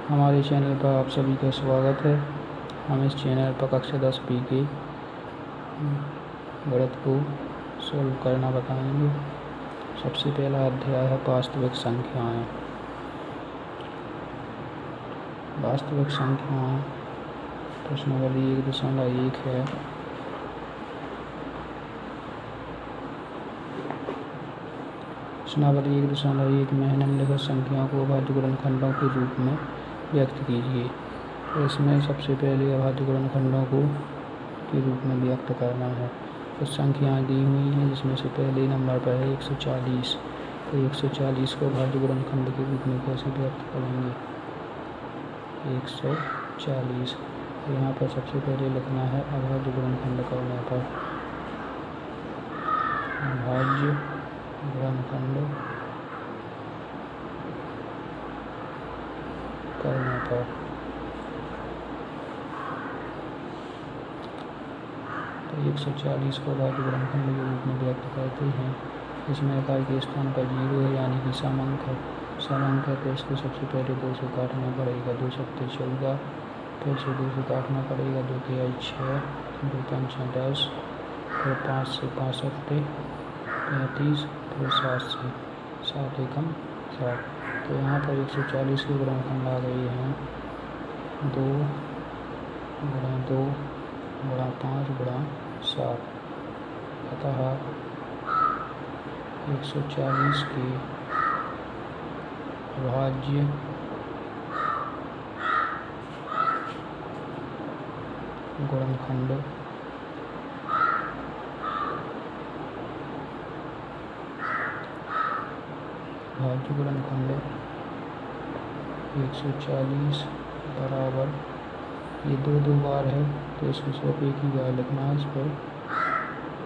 हमारे चैनल पर आप सभी का स्वागत है। हम इस चैनल पर कक्षा 10 के गणित को सॉल्व करना बताएंगे। सबसे पहला अध्याय है वास्तविक संख्याएं। वास्तविक संख्याएं प्रश्नावली 1.1 है। प्रश्नावली 1.1 में निम्नलिखित संख्याओं को अभाज्य गुणनखंडों के रूप में व्यक्त कीजिए। तो इसमें सबसे पहले अभाज्य गुणनखंडों को के रूप में व्यक्त करना है। कुछ संख्याएं दी हुई हैं जिसमें से पहले नंबर पर है 140। तो 140 को अभाज्य गुणनखंड के रूप में कैसे व्यक्त करेंगे? 140 तो यहाँ पर सबसे पहले लिखना है अभाज्य गुणनखंड करने पर अभाज्य गुणनखंड करने पर तो 140 को अभाज्य गुणनखंड के रूप में व्यक्त करते हैं। इसमें इकाई के स्थान पर 0 है यानी कि समांक है। समांक है तो इसको सबसे पहले 2 से काटना पड़ेगा। 2 सत्ते 14, फिर से 2 से काटना पड़ेगा। 2 तिहाई 6, 2 पंचे 10, फिर 5 से 5 सत्ते 35, फिर 7 से 7 एकम 7। तो यहाँ पर 140 के गुणनखंड आ गए हैं 2 गुणा 2 गुणा 5 गुणा 7। अतः 140 के अभाज्य गुणनखंड अभाज्य गुणनखंड 140 बराबर ये 2 बार है तो इसको सिर्फ एक ही बार लिखना है। इस पर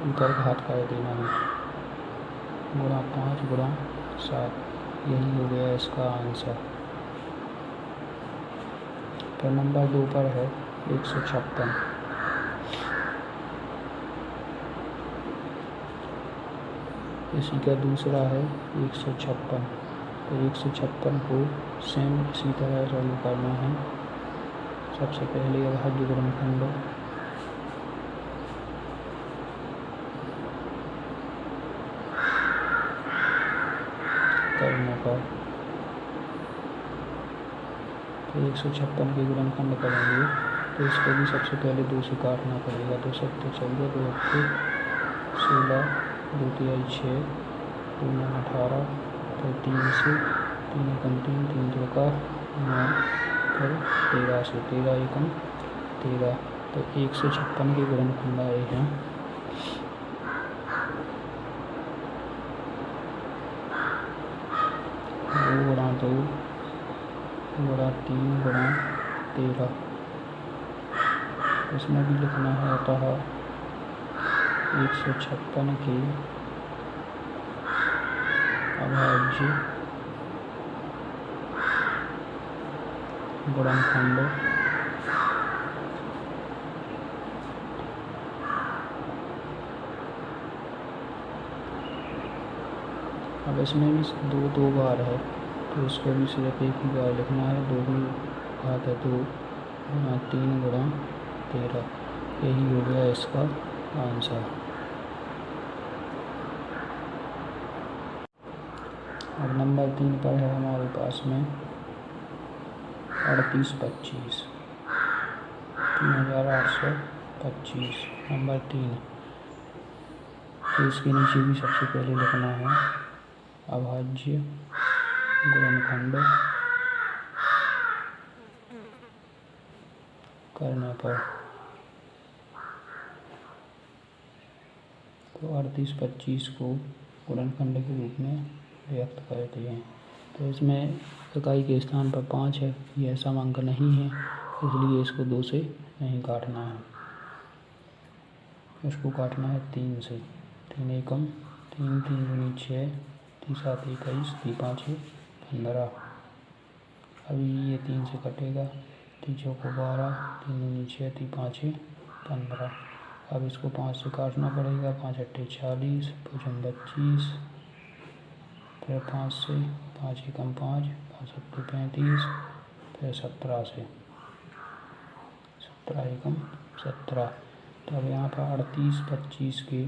ऊपर घात कर देना है गुणा 5 गुणा 7। यही हो गया इसका आंसर। फिर नंबर 2 पर है 156। इसी का दूसरा है 156। तो 156 को सेम इसी तरह सॉल्व करना है। सबसे पहले अभाज्य गुणनखंड करने पर तो 156 के गुणनखंड करेंगे तो इसको भी सबसे पहले 2 से काटना पड़ेगा। 2 सत्ते 14, 2 अट्ठे 16, 2 तिहाई 6, 2 नौ 18, फिर 3 से 3 एकम 3, 3 चौका 9, फिर 13 से 13 एकम 13। तो 156 के गुणनखंड आए हैं 2 गुणा 2 गुणा 3 गुणा 13। इसमें भी लिखना है अतः 156 के अभाज्य गुणनखंड अब इसमें भी 2 बार है तो इसको भी सिर्फ एक ही बार लिखना है। 2 भी घात है 2 गुणा 3 गुणा 13। यही हो गया इसका आंसर। अब नंबर 3 पर है हमारे पास में 3825 3825 नंबर 3। तो इसके नीचे भी सबसे पहले लिखना है अभाज्य गुणनखंड करने पर तो 3825 को गुणनखंड के रूप में व्यक्त करते हैं। तो इसमें इकाई के स्थान पर 5 है, यह समांक नहीं है इसलिए इसको 2 से नहीं काटना है। इसको काटना है 3 से। 3 एकम 3, 3 दूनी 6, 3 7 21, 3 5 15। अभी ये 3 से कटेगा। 3 चौको 12, 3 दूनी 6, 3 5 15। अब इसको 5 से काटना पड़ेगा। 5 अट्ठे 40, 5 25, फिर 5 से 5 एकम 5, 5 सत्ते 35, फिर 17 से 17 एकम 17। तब यहाँ पर 38 25 के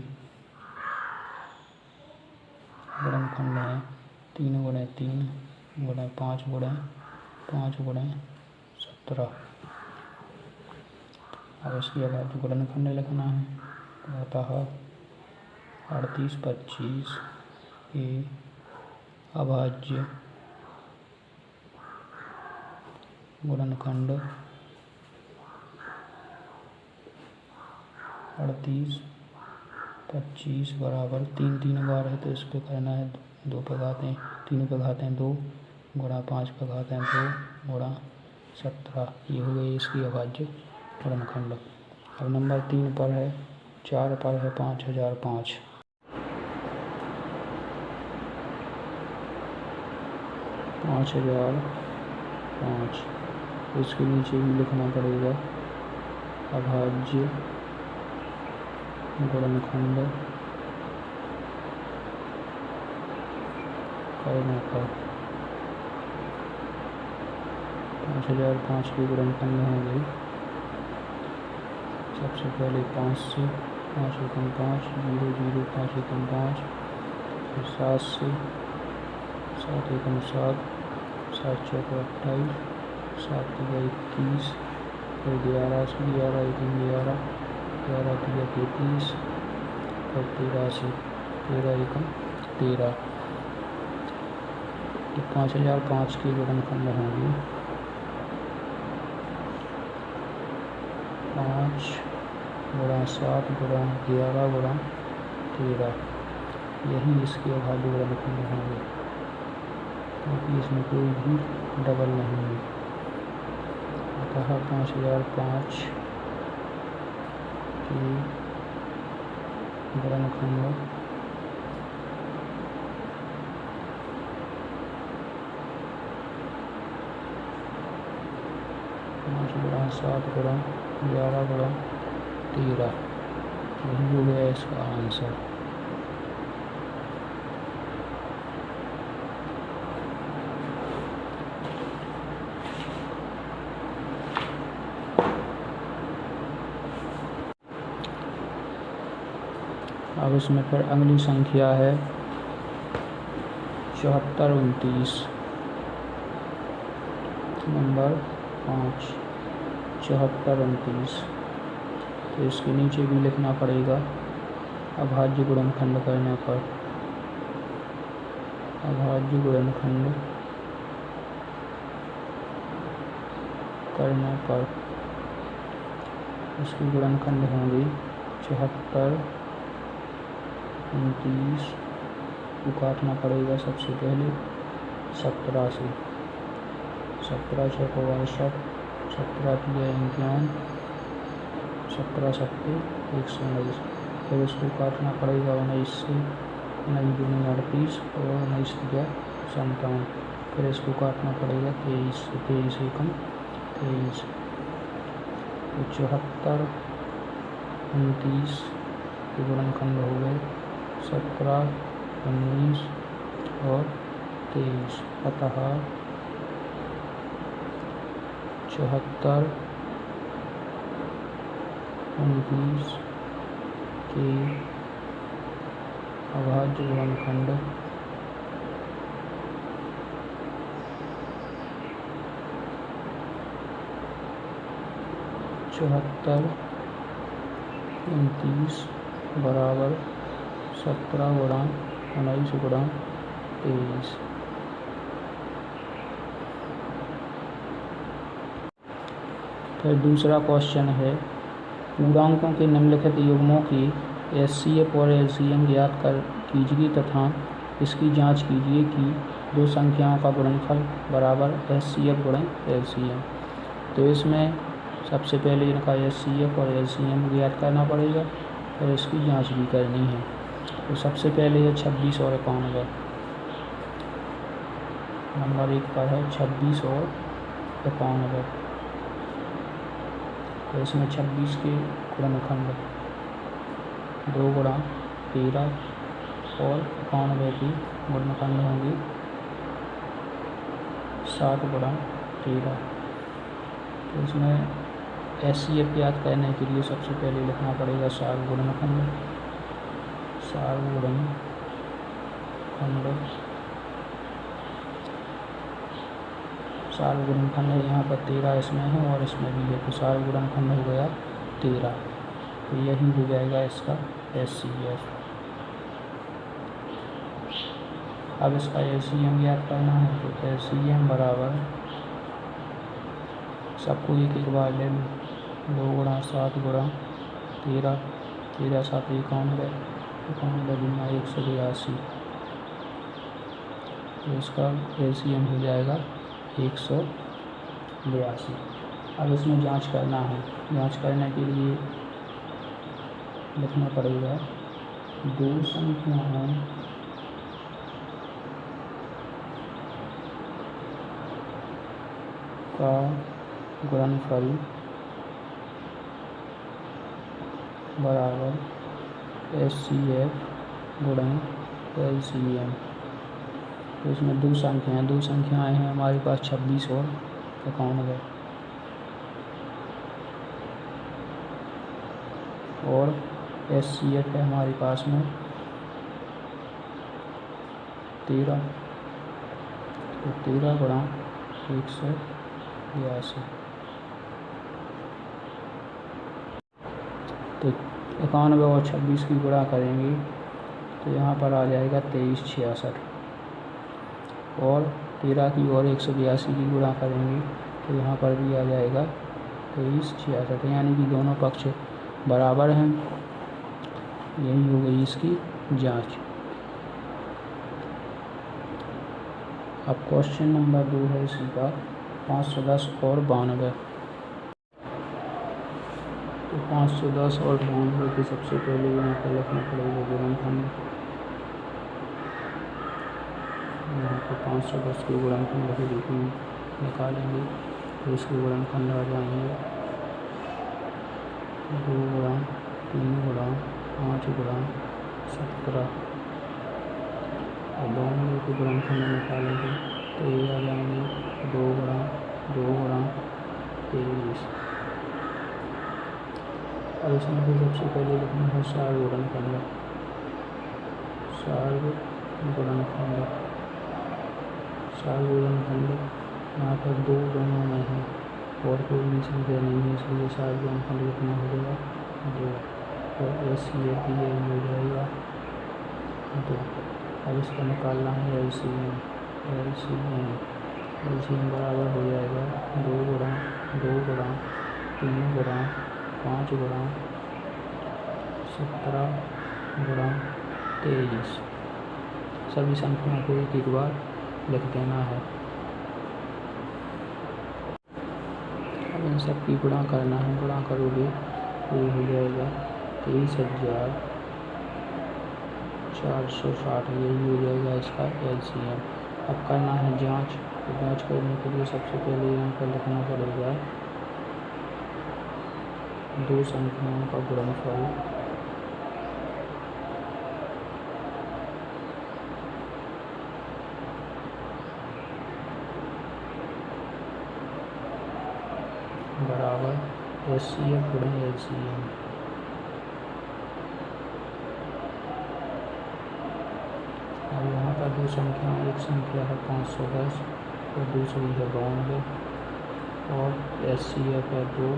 गुणनखंड हैं 3 गुणे 3 गुणे 5 गुणे 5 गुणे 17। अब इसकी अभाज्य गुणनखंड लिखना है। अतः 38 25 के अभाज्य गुणनखंड 38 25 बराबर 3 3 बार है तो इस पे करना है 2 पे घातें 3 पे घातें 2 गुणा 5 पे घातें 2 गुणा 17। ये हो गई इसकी अभाज्य गुणनखंड। अब नंबर 3 पर है 4 पर है 5005। 5005 इसके नीचे भी लिखना पड़ेगा अभाज्य गुणनखंड करने पर 5005 के गुणनखंड होंगे। सबसे पहले 5 से 5 एकम 5 0 0 5 एकम 5, फिर 7 से 7 एकम 7 7 चौक 28 7 तिया 21, फिर 11 से 11 एकम 11 11 तिया 33, फिर 13 से 13 एकम 13। तो 5005 के गुणनखंड होंगे 5 गुणा 7 गुणा 11 गुणा 13। यही इसके अभाज्य गुणनखंड होंगे क्योंकि इसमें कोई भी डबल नहीं है। अतः 5005 के गुणनखंड 5 गुणा 7 गुणा 11 गुणा 13। यही हो गया इसका आंसर। अब इसमें फिर अगली संख्या है 7429 नंबर 5 7429। तो इसके नीचे भी लिखना पड़ेगा अभाज्य गुणनखंड करने पर अभाज्य गुणनखंड करने पर इसकी गुणनखंड होंगी 74 29 को काटना पड़ेगा सबसे पहले 17 से 17 छः 62 17 तिया 51 17 सत्ते 119। फिर इसको काटना पड़ेगा 19 से 19 दूनी 38 और 19 तिया 57। फिर इसको काटना पड़ेगा 23 से 23 एकम 23। तो 74 29 के गुणनखंड हो गए 17 19 और 23। अतः 74 29 के अभाज्य गुणनखंड 74 29 बराबर 17 गुणा 19 गुणा 23। फिर दूसरा क्वेश्चन है पूर्णांकों के निम्नलिखित युग्मों की एचसीएफ और एलसीएम ज्ञात कीजिए तथा इसकी जांच कीजिए कि दो संख्याओं का गुणनफल बराबर एचसीएफ गुणे एलसीएम। तो इसमें सबसे पहले इनका एचसीएफ और एलसीएम ज्ञात करना पड़ेगा और इसकी जांच भी करनी है। तो सबसे पहले है 26 और 91। नंबर 1 पर है 26 और 91। तो इसमें 26 के गुणनखंड 2 गुणा 13 और 91 की गुणनखंड होंगी 7 गुणा 13। तो इसमें SCF याद करने के लिए सबसे पहले लिखना पड़ेगा सार्वगुणनखंड। सार्वगुणनखंड है यहाँ पर 13 इसमें है और इसमें भी है, तो सार्वगुणनखंड हो गया 13। तो यही हो जाएगा इसका SCF। अब इसका LCM याद करना है, तो LCM बराबर, सबको एक एक बार ले लो, 2 गुणा 7 गुणा 13, 13 7 91, 91 गुना 182। तो इसका LCM हो जाएगा 182। अब इसमें जांच करना है। जांच करने के लिए लिखना पड़ेगा दो संख्याओं का गुणनफल बराबर SCF गुणा LCM। तो इसमें दो संख्याएं हैं हमारे पास 26 और 91, और SCF है हमारे पास में 13। तो 13 गुणा 182। तो 91 और 26 की गुणा करेंगे तो यहाँ पर आ जाएगा 2366, और 13 की और 182 की गुणा करेंगे तो यहाँ पर भी आ जाएगा 2366, यानी कि दोनों पक्ष बराबर हैं। यही हो गई इसकी जांच। अब क्वेश्चन नंबर 2 है इसी का 510 और 92। तो 510 और 92 के सबसे पहले यहाँ पर लिखना पड़ेगा गुणनखंड। यहाँ पर 510 के गुणनखंड निकालेंगे तो इसके गुणनखंड आ जाएंगे 2 गुणा 3 गुणा 5 गुणा 17, और 92 के गुणनखंड निकालेंगे तो ये आ जाएंगे 2 गुणा 23। अब इसमें भी सबसे पहले लिखना है सार्वगुणनखंड। यहाँ पर 2 दोनों में है और कोई भी संख्या नहीं है, इसलिए सार्वगुणनखंड लिखना होगा 2, और SCF भी यही हो जाएगा 2। अब इसका निकालना है LCM बराबर हो जाएगा 2 गुणा 3 गुणा 5 गुणा 17 गुणा 23। सभी संख्याओं को एक एक बार लिख देना है। अब इन सब की गुणा करना है। गुणा करोगे तो ये हो जाएगा 23,460, यही हो जाएगा इसका LCM। अब करना है जांच। तो जांच करने के लिए सबसे पहले यहाँ पर लिखना पड़ेगा दो संख्याओं का गुणनफल बराबर SCF गुणा LCM। अब यहाँ पर दो संख्या, एक संख्या है 510 और दूसरी है 92, और SCF है 2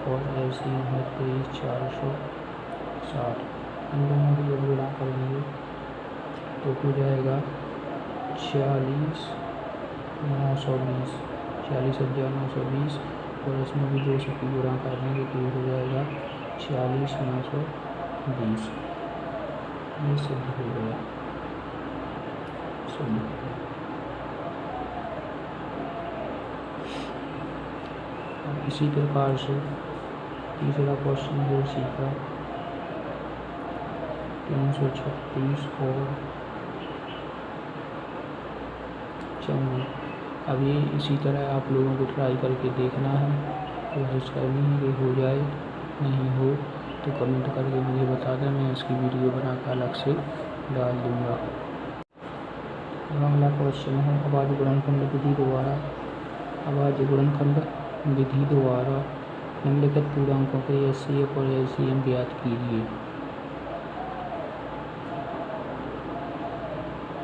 और LCM है 23,460। इन दोनों की जब गुणा करेंगे तो हो जाएगा 40,920, 40,920, और इसमें भी 200 की गुणा कर देंगे तो हो जाएगा 40,920। ये सिद्ध हो गया। इसी प्रकार से तीसरा क्वेश्चन जो सीखा 336 और 54। अब ये इसी तरह आप लोगों को ट्राई करके देखना है, कोशिश करनी है कि हो जाए। नहीं हो तो कमेंट करके मुझे बता दें, मैं इसकी वीडियो बनाकर अलग से डाल दूँगा। अगला क्वेश्चन है अभाज्य गुणनखंड विधि द्वारा अभाज्य गुणनखंड विधि द्वारा निम्नलिखित पूर्णांकों के एचसीएफ और एलसीएम ज्ञात कीजिए।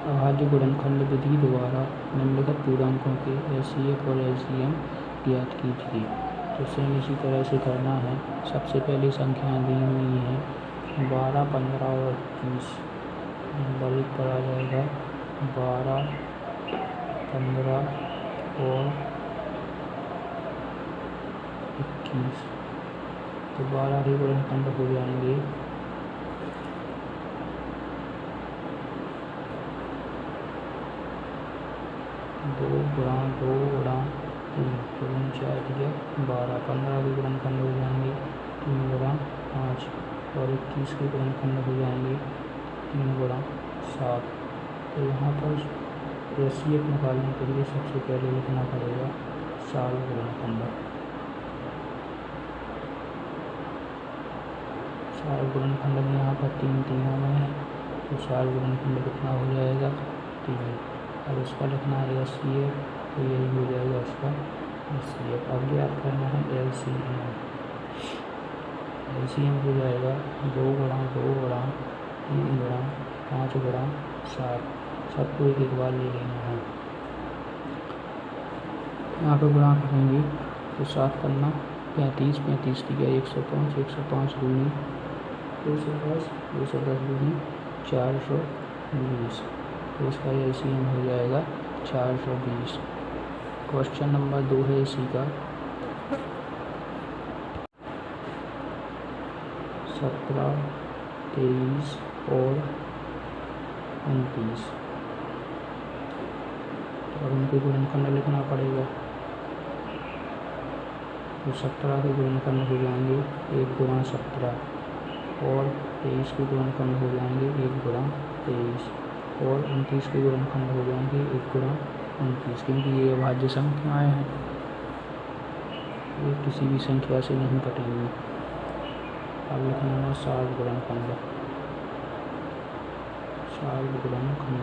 अभाज्य गुणनखंड विधि द्वारा निम्नलिखित पूर्णांकों के एचसीएफ और एलसीएम ज्ञात कीजिए। तो सेम इसी तरह से करना है। सबसे पहले संख्याएं दी हुई हैं 12, 15 और 21। नंबर 1 पर आ जाएगा 12, 15 और 21। तो 12 ही गुणनखंड हो जाएंगे 2 गुणा 2 गुणा 3, 3 4 दिया 12। 15 के गुणनखंड हो जाएंगे 3 गुणा 5 और 21 के गुणनखंड हो जाएंगे 3 गुणा 7। तो यहाँ पर एचसीएफ निकालने के लिए सबसे पहले लिखना पड़ेगा 7 गुणनखंड। 7 गुणनखंड में यहाँ पर 3 तीनों में है, तो 7 गुणनखंड कितना हो जाएगा 3। अब इसका लिखना है एचसीएफ, तो यही हो जाएगा इसका एचसीएफ। अब ज्ञात करना है एलसीएम। एलसीएम हो जाएगा 2 गुणा 2 गुणा 3 गुणा 5 गुणा 7। सबको एक बार ले लेना है। यहाँ पर गुणा करेंगे तो 7 करना 35, 35 दिया 105, 105 दूनी 210, 210 दूनी 420। तो इसका एलसीएम हो जाएगा 420। क्वेश्चन नंबर 2 है इसी का 17, 23 और 29। तो अब उनके गुणनखंड लिखना पड़ेगा। तो 17 के गुणनखंड हो जाएंगे 1 गुणा 17 और 23 के गुणनखंड हो जाएंगे 1 गुणा 23 और 29 के गुणनखंड हो जाएंगे 1 गुणा 29, क्योंकि ये अभाज्य संख्याएँ हैं, ये किसी भी संख्या से नहीं कटेंगी। अब लिखना है 7 गुणनखंड। 7 गुणनखंड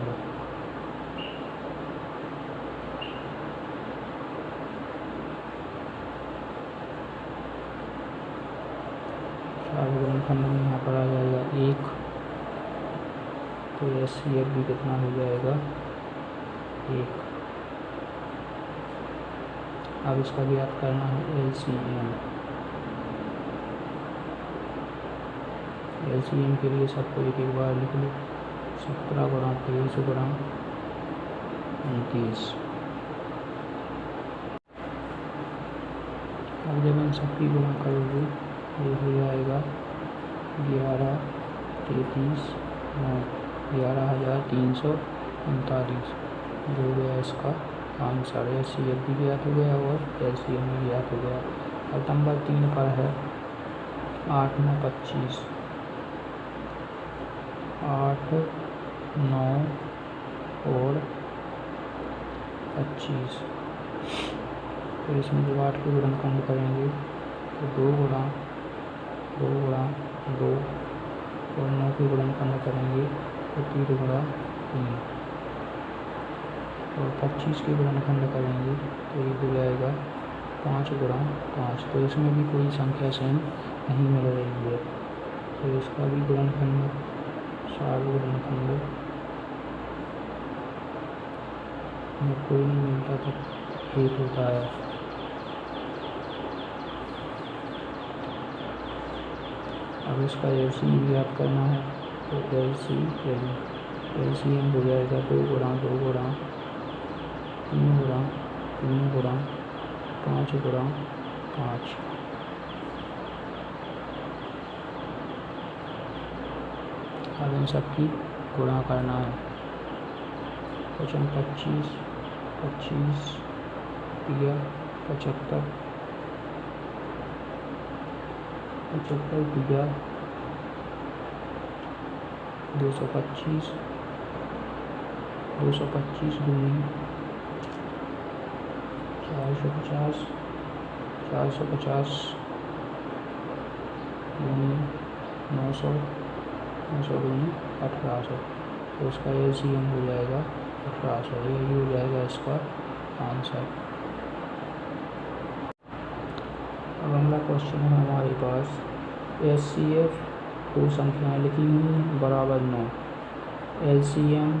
7 गुणनखंड में यहाँ पर आ जाएगा 1, तो एचसीएफ भी कितना हो जाएगा 1। अब इसका ज्ञात करना है एलसीएम। एलसीएम के लिए सबको एक बार लिख लो। 17 गुणा 23 गुणा 29। अब जब इन सबकी गुणा करोगे ये हो जाएगा 11, 33, 9, 11,339 जो गया इसका आंसर। एचसीएफ भी ज्ञात हो गया और एलसीएम भी ज्ञात हो गया। अब नंबर 3 पर है 8, 9, 25। 8, 9 और 25। तो इसमें जब 8 के गुणनखंड करेंगे तो 2 गुणा 2 गुणा 2 और 9 के गुणनखंड करेंगे तो 3 गुणा 3 और 25 के गुणनखंड करेंगे तो ये हो जाएगा 5 गुणा 5। तो इसमें भी कोई संख्या सेम नहीं मिल रही है, तो इसका भी गुणनखंड 7 गुणनखंड में कोई नहीं मिलता तो 1 होता है। अब इसका एलसीएम ज्ञात करना है, तो एलसीएम हो जाएगा 2 गुणा 2 गुणा 3 गुणा 3 गुणा 5 गुणा 5। अब इन सब की गुणा करना है। क्वेश्चन 25, 25 दिया 75, 75 दिया 225, 225 दूनी 450, 450 दूनी 900, 900 दूनी 1800। तो उसका एलसीएम हो जाएगा 1800। यही हो जाएगा इसका आंसर। अब अगला क्वेश्चन है हमारे पास HCF 2 संख्याएँ लिखी हुई हैं बराबर 9, LCM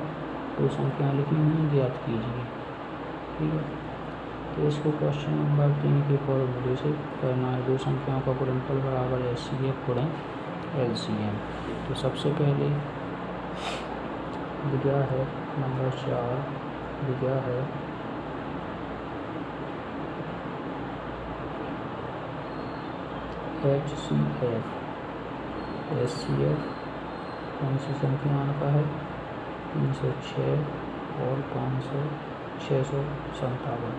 2 संख्याएँ लिखी हुई हैं ज्ञात कीजिए। ठीक है, तो इसको क्वेश्चन नंबर 3 के फॉर्मूले से करना है। 2 संख्याओं का गुणनफल बराबर HCF गुणन LCM। तो सबसे पहले दिया है नंबर 4, दिया है HCF, HCF कौन सी संख्या का है 306 और 657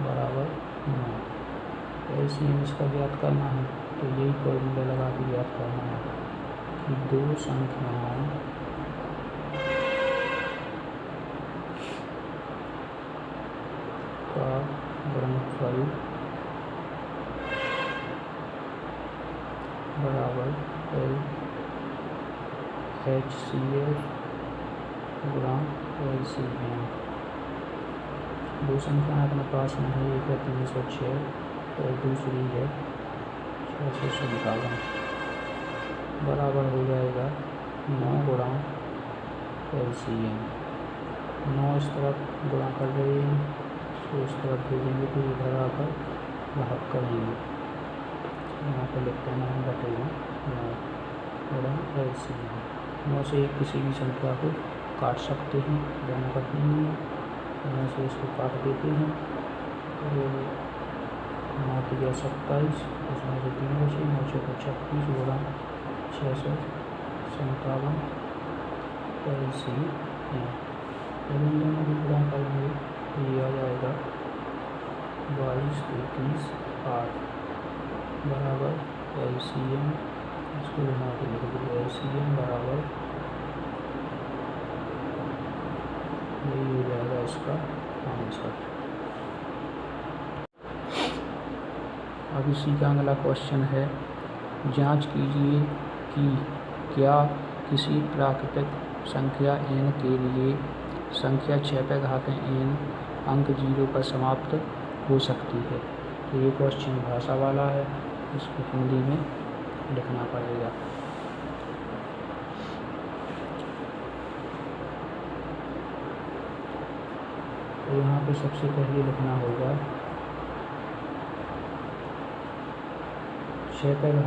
बराबर 9। LCM इसका ज्ञात करना है, तो यही फॉर्मूला लगा के ज्ञात करना है कि 2 संख्याओं का गुणनफल बराबर HCF गुणा LCM। 2 संख्याएँ अपने पास में है, एक है 306 और दूसरी है 657 बराबर हो जाएगा 9 गुणा LCM। 9 इस तरफ गुणा कर रहे हैं तो इस तरफ भेजेंगे तो इधर आकर भाग करेंगे, यहाँ पर लिखते हैं 9 बटेगा 9 गुणा LCM। 9 से किसी भी संख्या को काट सकते हैं, दोनों कटनी नहीं है, 9 से इसको काट देते हैं तो 9 की 27, इसमें से 3 बचे, 9 से 36 गुणा 657 LCM। जब इन दोनों को गुणा करेंगे तो ये आ जाएगा 22, 33, 8 बराबर LCM। इसको बना के लिख दो LCM बराबर, यही हो जाएगा इसका आंसर। अब इसी का अगला क्वेश्चन है, जांच कीजिए कि क्या किसी प्राकृतिक संख्या n के लिए संख्या 6n अंक 0 पर समाप्त हो सकती है। तो ये क्वेश्चन भाषा वाला है, इसको हिंदी में लिखना पड़ेगा। तो यहाँ पे सबसे पहले लिखना होगा 6n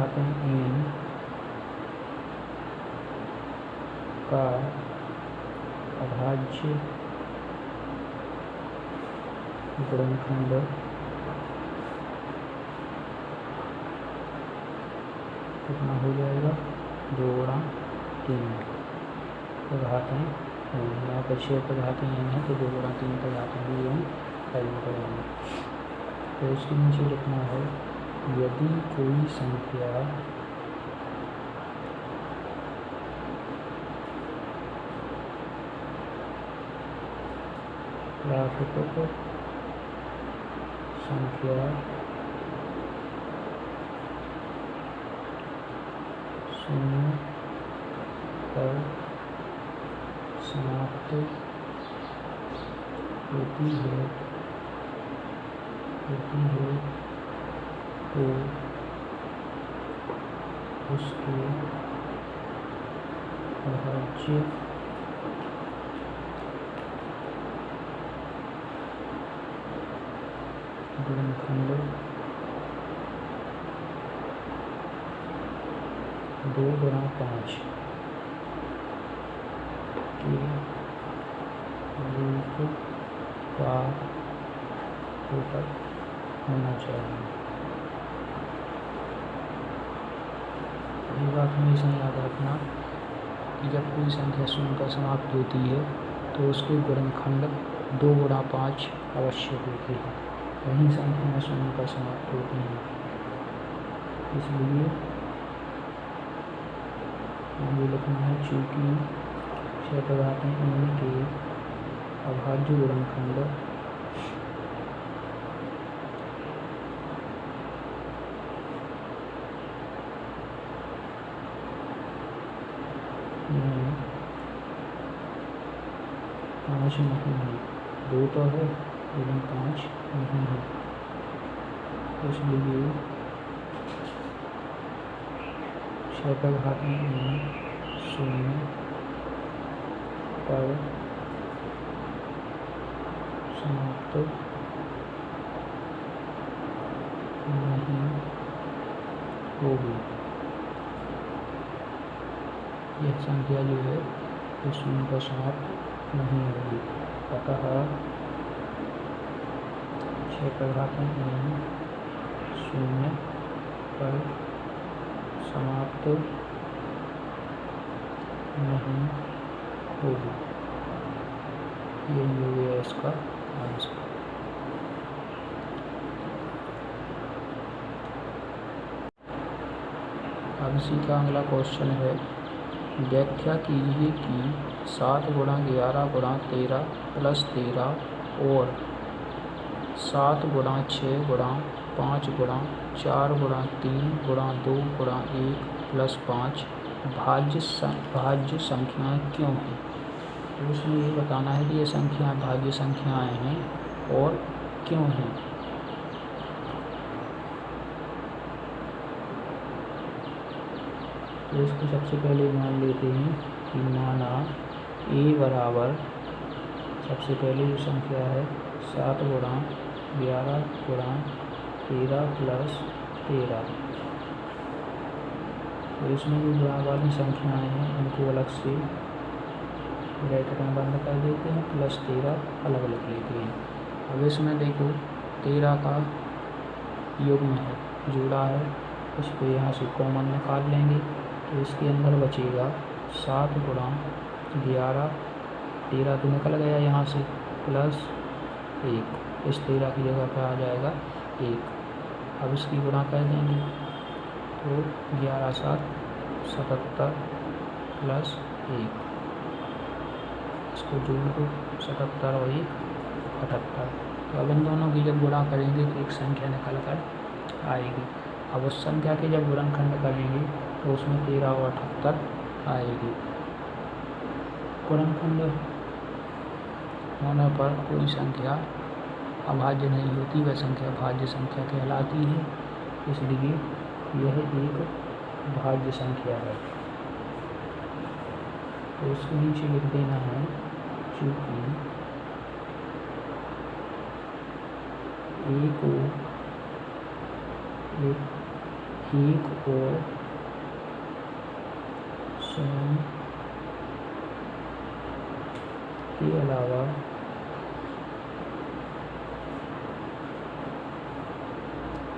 का अभाज्य गुणनखंड कितना हो जाएगा 2 गुणा 3 घातें होंगी। यहाँ पर 6 पर घातें n है तो 2 गुणा 3 पर घातें भी हम करना पड़ेंगे। तो इसके नीचे लिखना है यदि कोई संख्या प्राकृतिक संख्या शून्य पर समाप्त होती है तो उसके अभाज्य गुणनखंड 2 गुणा 5 के रूप का होना चाहिए। ये बात हमेशा याद रखना कि जब कोई संख्या शून्य पर समाप्त होती है तो उसके गुणनखंड 2 गुणा 5 अवश्य होते हैं, वही संख्या शून्य पर समाप्त होती हैं। इसलिए हमें लिखना है चूँकि 6n के अभाज्य गुणनखंड में 5 नहीं है, 2 तो है लेकिन 5 नहीं है, इसलिए 6 का घात में 0 पर समाप्त नहीं होगी। यह संख्या जो है वो 0 पर समाप्त नहीं होगी। अतः 6 का घात में 0 पर समाप्त नहीं होगी। यही हो गया इसका आंसर। अब इसी का अगला क्वेश्चन है, व्याख्या कीजिए कि 7 गुणा 11 गुणा 13 प्लस 13 और 7 गुणा 6 गुणा 5 गुणा 4 गुणा 3 गुणा 2 गुणा 1 प्लस 5 भाज्य संख्याएँ क्यों हैं। तो उसमें ये बताना है कि ये संख्याएँ भाज्य संख्याएँ हैं और क्यों हैं। तो इसको सबसे पहले मान लेते हैं कि माना a बराबर, सबसे पहले जो संख्या है 7 गुणा 11 गुणा 13 प्लस 13। तो इसमें जो गुणा वाली संख्याएँ हैं उनको अलग से ब्रैकेट में बंद कर देते हैं, प्लस 13 अलग अलग लेते हैं। अब इसमें देखो 13 का युग्म है, जोड़ा है, उसको यहाँ से कॉमन निकाल लेंगे तो इसके अंदर बचेगा 7 गुणा 11, 13 तो निकल गया यहाँ से, प्लस 1, इस 13 की जगह पर आ जाएगा 1। अब इसकी गुणा कर देंगे तो 11 7 77 प्लस 1, इसको जोड़ दो 77 और 1 78। तो अब इन दोनों की जब गुणा करेंगे तो एक संख्या निकल कर आएगी। अब उस संख्या के जब गुणनखंड करेंगे तो उसमें 13 और 78 आएगी। गुणनखंड होने पर कोई संख्या अभाज्य नहीं होती, वह संख्या भाज्य संख्या कहलाती है, इसलिए यह एक भाज्य संख्या है। तो इसके नीचे लिख देना है चूँकि एक और स्वयं के अलावा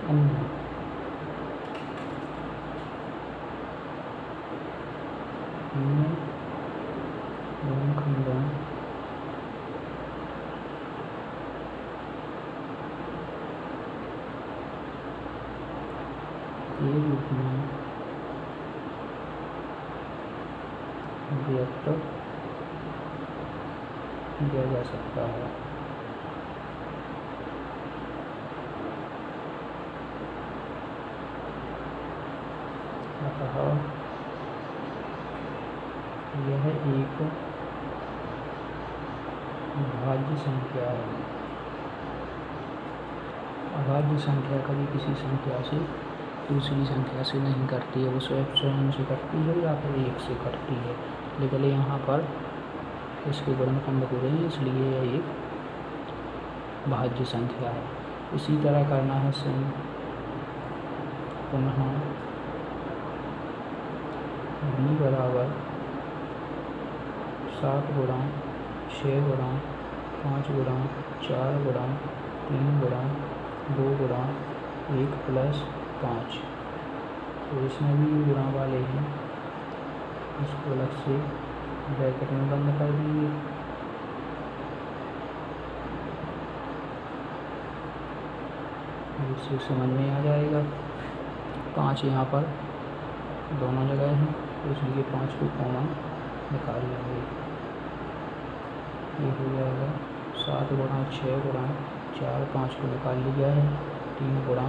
अन्य गुणनखंडों के रूप में व्यक्त किया जा सकता है। अतः यह एक भाज्य संख्या है। अभाज्य संख्या कभी किसी संख्या से दूसरी संख्या से नहीं करती है, वो स्वयं से करती है या फिर 1 से करती है, लेकिन यहाँ पर इसके गुणनखंड हो रहे हैं, इसलिए यह एक भाज्य संख्या है। इसी तरह करना है पुनः b बराबर 7 गुणा 6 गुणा 5 गुणा 4 गुणा 3 गुणा 2 गुणा 1 प्लस 5। तो इसमें भी गुणा वाले हैं, इसको अलग से ब्रैकेट में बंद कर देंगे। इससे समझ में आ जाएगा। 5 यहाँ पर दोनों जगह हैं, इसलिए 5 को कॉमन निकाल लेंगे। ये हो जाएगा 7 गुणा 6 गुणा 4, 5 को निकाल लिया है, 3 गुणा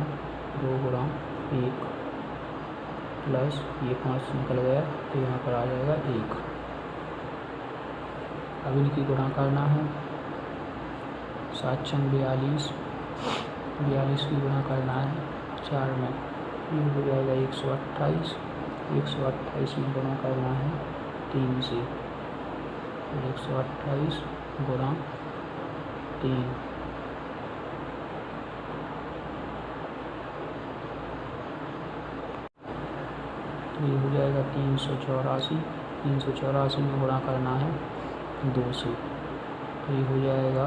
2 गुणा 1 प्लस ये 5 निकल गया तो यहाँ पर आ जाएगा 1। अब इनकी गुणा करना है, 7 छंग 42, 42 की गुणा करना है 4 में, ये हो जाएगा 128 128 में गुणा करना है 3 से, 128 गुणा 3, तो ये हो जाएगा 384। 384 में गुणा करना है 2 से, तो ये हो जाएगा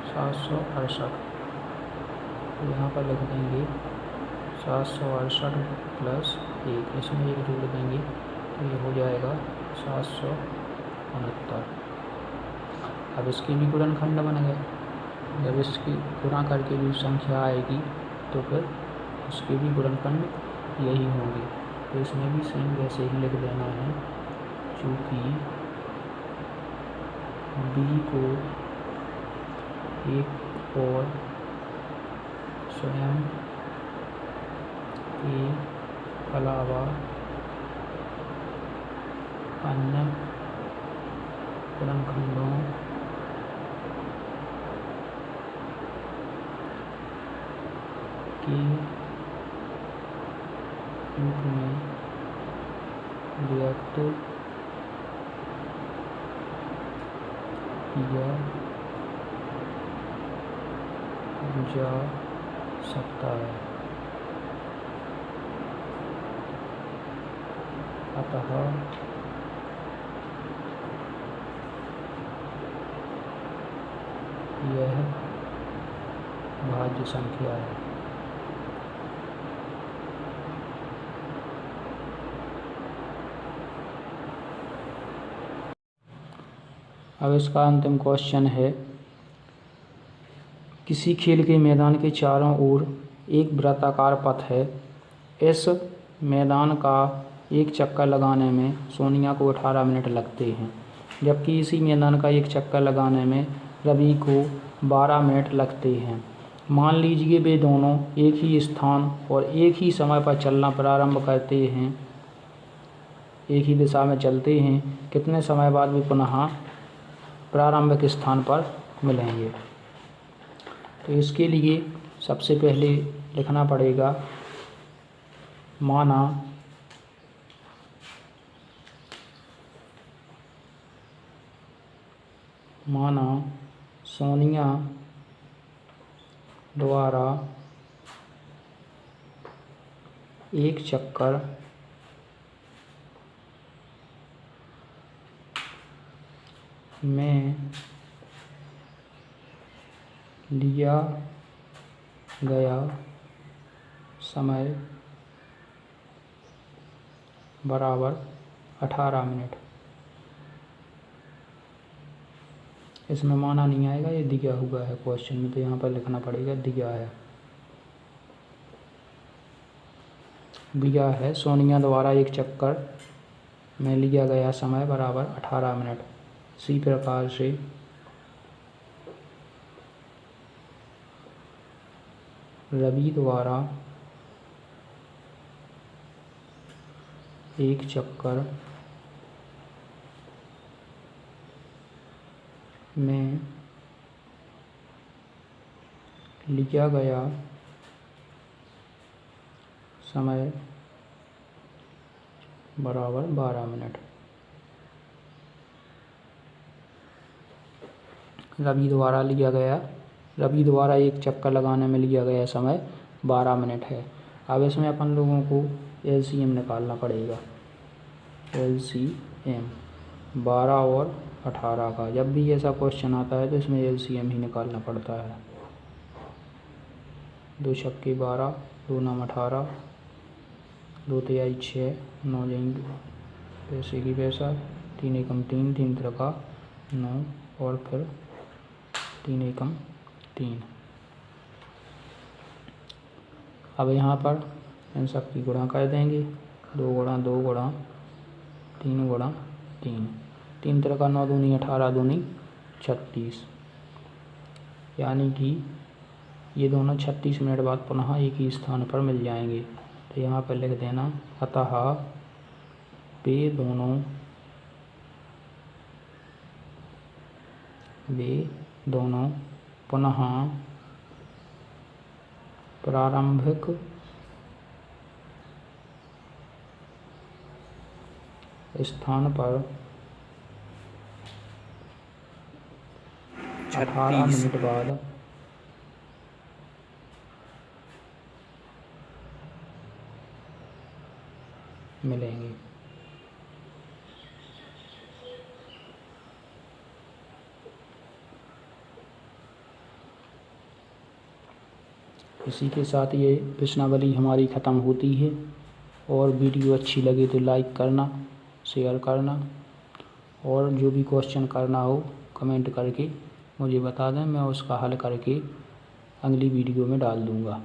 768। यहाँ पर लिख देंगे 768 प्लस 1, इसमें 1 जोड़ देंगे तो ये हो जाएगा 769। अब इसके भी गुणनखंड बन गए। जब इसकी गुणा करके जो संख्या आएगी तो फिर उसके भी गुणनखंड यही होंगे, तो इसमें भी सेम वैसे ही लिख देना है। चूँकि b को एक और स्वयं के अलावा अन्य गुणनखंडों के रूप में व्यक्त किया जा सकता है। अतः यह भाज्य संख्या है। अब इसका अंतिम क्वेश्चन है, किसी खेल के मैदान के चारों ओर एक वृत्ताकार पथ है। इस मैदान का एक चक्कर लगाने में सोनिया को 18 मिनट लगते हैं, जबकि इसी मैदान का एक चक्कर लगाने में रवि को 12 मिनट लगते हैं। मान लीजिए वे दोनों एक ही स्थान और एक ही समय पर चलना प्रारंभ करते हैं, एक ही दिशा में चलते हैं। कितने समय बाद वे पुनः प्रारंभिक स्थान पर मिलेंगे? तो इसके लिए सबसे पहले लिखना पड़ेगा, माना सोनिया द्वारा एक चक्कर में लिया गया समय बराबर 18 मिनट। इसमें माना नहीं आएगा, ये दिया हुआ है क्वेश्चन में, तो यहाँ पर लिखना पड़ेगा दिया है सोनिया द्वारा एक चक्कर में लिया गया समय बराबर 18 मिनट। इसी प्रकार से रवि द्वारा एक चक्कर में लिया गया समय बराबर 12 मिनट। रवि द्वारा एक चक्कर लगाने में लिया गया समय 12 मिनट है। अब इसमें अपन लोगों को एलसीएम निकालना पड़ेगा। एलसीएम 12 और 18 का, जब भी ऐसा क्वेश्चन आता है तो इसमें एलसीएम ही निकालना पड़ता है। 2 छक्के 12, 2 नाम 18, 2 तिहाई 6, 9 जाएंगे पैसे की पैसा, 3 एकम 3, 3 त्रिका 9 और फिर 3 एकम 3। अब यहाँ पर इन सब की गुणा कर देंगे, 2 गुणा 2 गुणा 3 गुणा 3, 3 त्रिका 9 दूनी 18 दूनी 36, यानी कि ये दोनों 36 मिनट बाद पुनः एक ही स्थान पर मिल जाएंगे। तो यहाँ पर लिख देना, अतः वे दोनों वे दोनों पुनः प्रारंभिक स्थान पर 18 मिनट बाद मिलेंगे। इसी के साथ ये प्रश्नावली हमारी ख़त्म होती है। और वीडियो अच्छी लगे तो लाइक करना, शेयर करना, और जो भी क्वेश्चन करना हो कमेंट करके मुझे बता दें, मैं उसका हल करके अगली वीडियो में डाल दूँगा।